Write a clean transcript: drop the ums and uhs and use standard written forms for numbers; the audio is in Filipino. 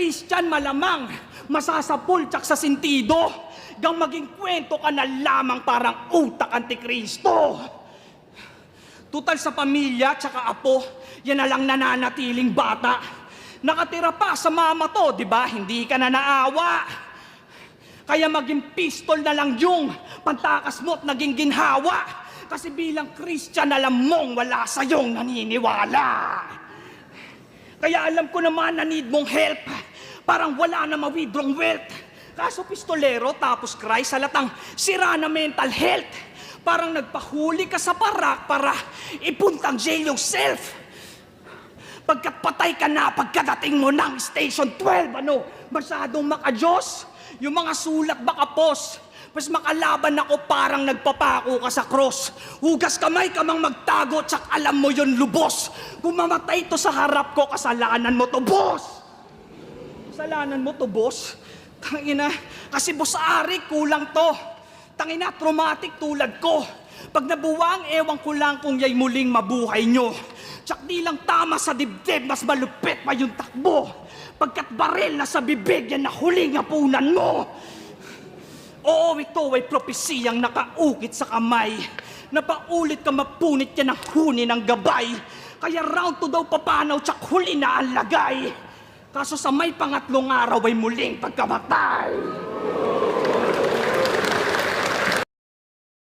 Christian malamang masasapul tsak sa sintido. Gang maging kwento ka na lamang parang utak antikristo. Tutal sa pamilya tsaka apo, yan na lang nananatiling bata. Nakatira pa sa mama to, di ba? Hindi ka na naawa. Kaya maging pistol na lang yung pantakas mo at naging ginhawa. Kasi bilang Christian, alam mong wala sa'yong naniniwala. Kaya alam ko naman na need mong help. Parang wala na ma-withdrawng wealth. Kaso pistolero tapos Christ, halatang sira na mental health. Parang nagpahuli ka sa parak para ipuntang jail yung self. Pagkat patay ka na pagkadating mo ng Station 12, masyadong makajos. Yung mga sulat baka pos. Mas makalaban ako parang nagpapako ka sa cross. Hugas kamay ka mang magtago, tsak alam mo yon lubos. Kung mamatay to sa harap ko, kasalanan mo to, boss. Kasalanan mo to, boss. Tangina, kasi boss Ari, kulang to. Tangina, traumatic tulad ko. Pag nabuwang, ewan ko lang kung yay muling mabuhay nyo. Tsak di lang tama sa dibdib, mas malupit pa yung takbo. Pagkat baril na sa bibig, yan na huling hapunan mo. Oo, ito ay propesiyang nakaukit sa kamay. Napaulit ka mapunit yan ang huni ng gabay. Kaya round to daw papanaw, tsak huli na ang lagay. Kaso sa may pangatlong araw ay muling pagkamatay.